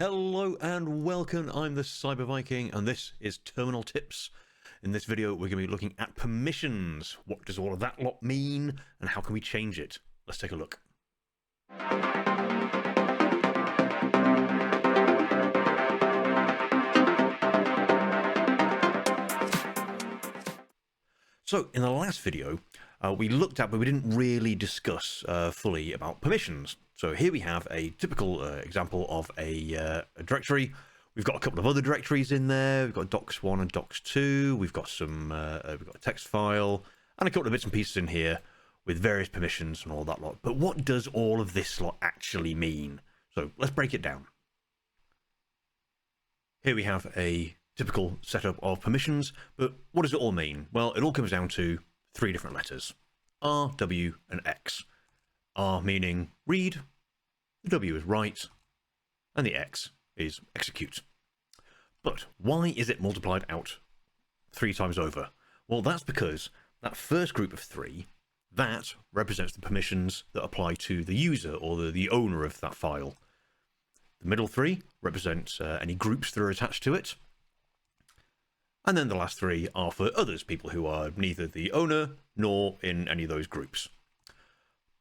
Hello and welcome, I'm the Cyber Viking and this is Terminal Tips. In this video we're going to be looking at permissions. What does all of that lot mean and how can we change it? Let's take a look. So in the last video we looked at, but we didn't really discuss fully about permissions. So here we have a typical example of a directory. We've got a couple of other directories in there. We've got docs1 and docs2. We've got some we've got a text file and a couple of bits and pieces in here with various permissions and all that lot. But what does all of this lot actually mean? So let's break it down. Here we have a typical setup of permissions, but what does it all mean? Well, it all comes down to three different letters: R, W, and X. R meaning read, the W is write, and the X is execute. But why is it multiplied out 3 times over? Well, that's because that first group of 3, that represents the permissions that apply to the user or the owner of that file. The middle 3 represent any groups that are attached to it. And then the last 3 are for others, people who are neither the owner nor in any of those groups.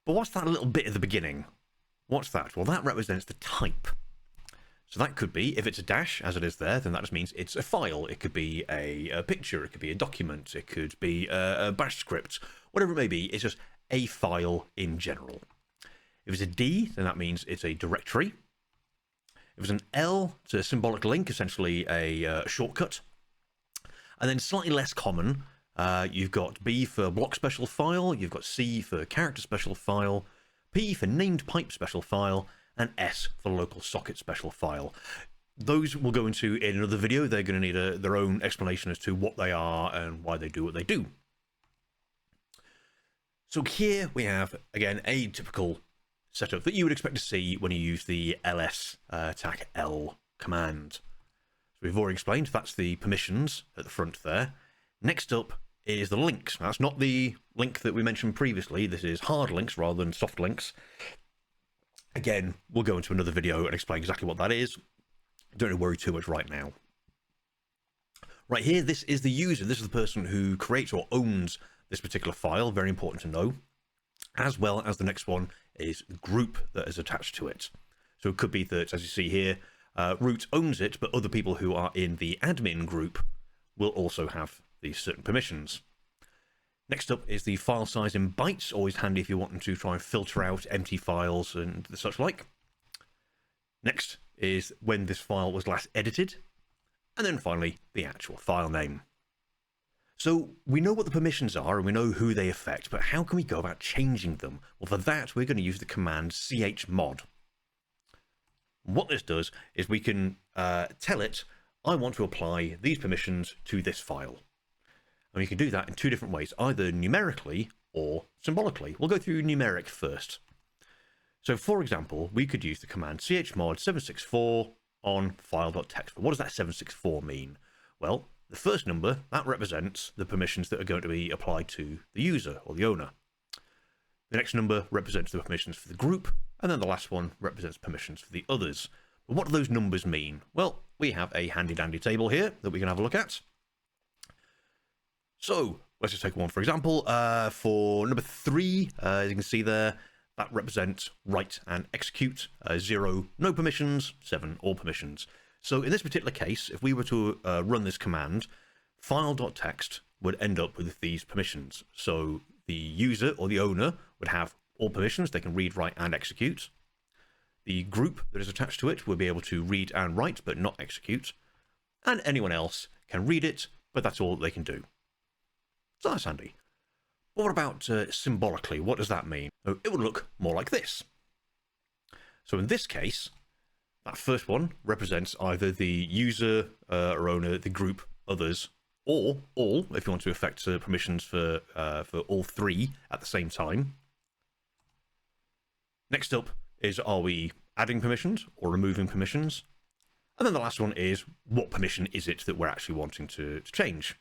But what's that little bit at the beginning? What's that? Well, that represents the type. So that could be, if it's a dash, as it is there, then that just means it's a file. It could be a picture, it could be a document, it could be a bash script, whatever it may be. It's just a file in general. If it's a D, then that means it's a directory. If it's an L, it's a symbolic link, essentially a shortcut. And then slightly less common, you've got B for block special file, you've got C for character special file, P for named pipe special file, and S for local socket special file. Those we'll go into in another video. They're going to need their own explanation as to what they are and why they do what they do. So here we have, again, a typical setup that you would expect to see when you use the ls-L command. So we've already explained that's the permissions at the front there. Next up is the links. Now, that's not the link that we mentioned previously. This is hard links rather than soft links. Again, we'll go into another video and explain exactly what that is. Don't need to worry too much right now. Right here, this is the user. This is the person who creates or owns this particular file. Very important to know. As well as the next one is the group that is attached to it. So it could be that, as you see here, root owns it, but other people who are in the admin group will also have these certain permissions. Next up is the file size in bytes, always handy if you're wanting to try and filter out empty files and such like. Next is when this file was last edited, and then finally the actual file name. So we know what the permissions are and we know who they affect, but how can we go about changing them? Well, for that we're going to use the command chmod. What this does is we can tell it, I want to apply these permissions to this file. And we can do that in 2 different ways, either numerically or symbolically. We'll go through numeric first. So for example, we could use the command chmod 764 on file.txt. But what does that 764 mean? Well, the first number, that represents the permissions that are going to be applied to the user or the owner. The next number represents the permissions for the group, and then the last one represents permissions for the others. But what do those numbers mean? Well, we have a handy-dandy table here that we can have a look at. So let's just take one for example. For number 3, as you can see there, that represents write and execute. 0, no permissions. 7, all permissions. So in this particular case, if we were to run this command, file.txt would end up with these permissions. So the user or the owner would have all permissions. They can read, write, and execute. The group that is attached to it will be able to read and write, but not execute. And anyone else can read it, but that's all they can do. So that's handy. But what about symbolically? What does that mean? Oh, it would look more like this. So in this case, that first one represents either the user or owner, the group, others, or all, if you want to affect permissions for all 3 at the same time. Next up is, are we adding permissions or removing permissions? And then the last one is, what permission is it that we're actually wanting to change?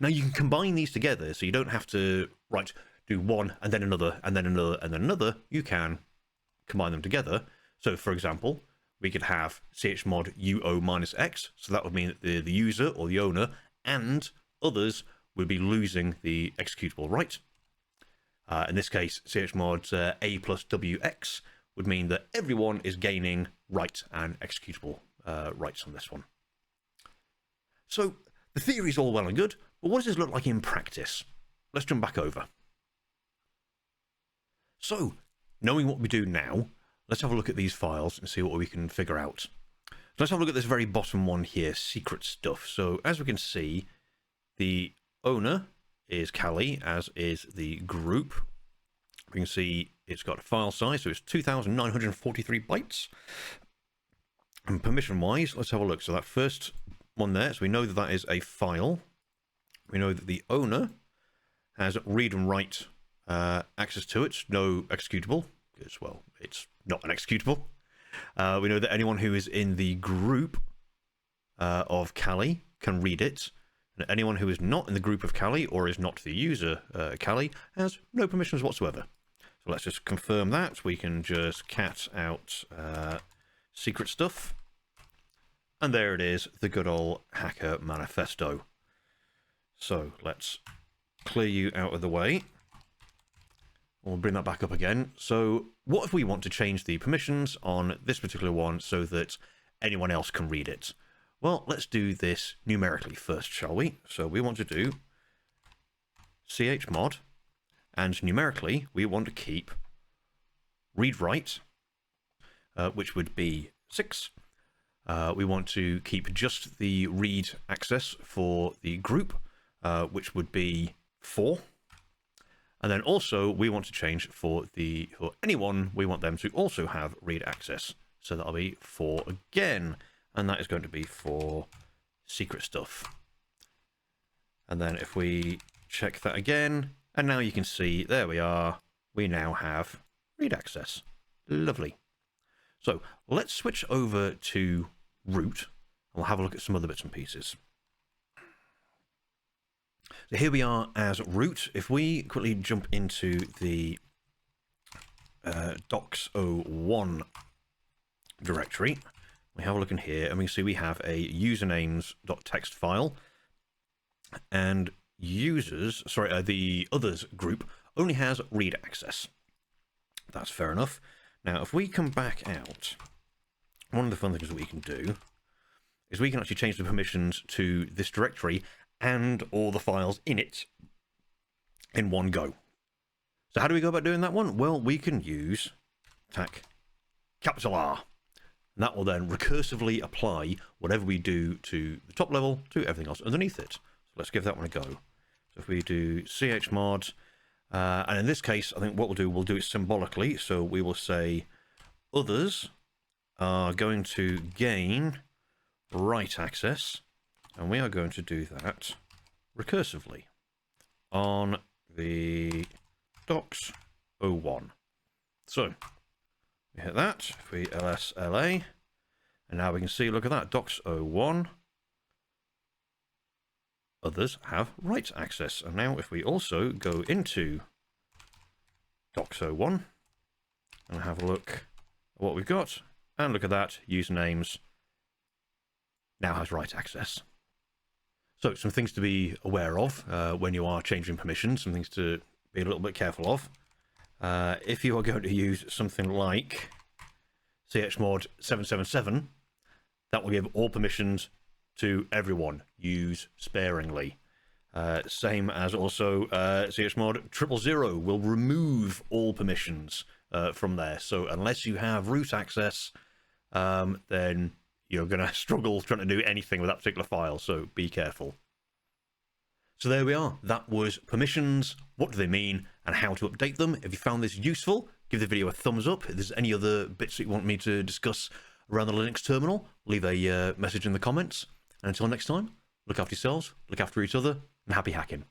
Now you can combine these together, so you don't have to do one and then another and then another and then another. You can combine them together. So for example, we could have chmod uo-x, so that would mean that the user or the owner and others would be losing the executable right. In this case, chmod a plus wx would mean that everyone is gaining write and executable rights on this one. So the theory is all well and good, but what does this look like in practice? Let's jump back over. So, knowing what we do now, let's have a look at these files and see what we can figure out. So let's have a look at this very bottom one here, secret stuff. So as we can see, the owner is Kali, as is the group. We can see it's got a file size, so it's 2,943 bytes. And permission-wise, let's have a look. So that first one there, so we know that that is a file. We know that the owner has read and write access to it, no executable, because, well, it's not an executable. We know that anyone who is in the group of Kali can read it, and anyone who is not in the group of Kali or is not the user Kali has no permissions whatsoever. So let's just confirm that. We can just cat out secret stuff, and there it is, the good old hacker manifesto. So let's clear you out of the way. We'll bring that back up again. So what if we want to change the permissions on this particular one so that anyone else can read it? Well, let's do this numerically first, shall we? So we want to do chmod, and numerically we want to keep read-write, which would be 6. We want to keep just the read access for the group, which would be 4. And then also we want to change for anyone, we want them to also have read access. So that'll be 4 again. And that is going to be for secret stuff. And then if we check that again, and now you can see, there we are, we now have read access. Lovely. So let's switch over to root, and we'll have a look at some other bits and pieces. So here we are as root. If we quickly jump into the docs01 directory, we have a look in here, and we can see we have a usernames.txt file, and the others group only has read access. That's fair enough. Now, if we come back out, one of the fun things that we can do is we can actually change the permissions to this directory and all the files in it in one go. So how do we go about doing that one? Well, we can use attack capital R. And that will then recursively apply whatever we do to the top level to everything else underneath it. So let's give that one a go. So if we do chmod, and in this case, I think what we'll do it symbolically. So we will say others are going to gain write access, and we are going to do that recursively on the docs01. So we hit that, if we lsla, and now we can see, look at that, docs01, others have write access. And now if we also go into docs01 and have a look at what we've got, and look at that, usernames now has write access. So some things to be aware of when you are changing permissions, some things to be a little bit careful of. If you are going to use something like chmod 777, that will give all permissions to everyone. Use sparingly. Same as also chmod 000 will remove all permissions from there. So unless you have root access, then you're going to struggle trying to do anything with that particular file, so be careful. So there we are. That was permissions, what do they mean, and how to update them. If you found this useful, give the video a thumbs up. If there's any other bits that you want me to discuss around the Linux terminal, leave a message in the comments. And until next time, look after yourselves, look after each other, and happy hacking.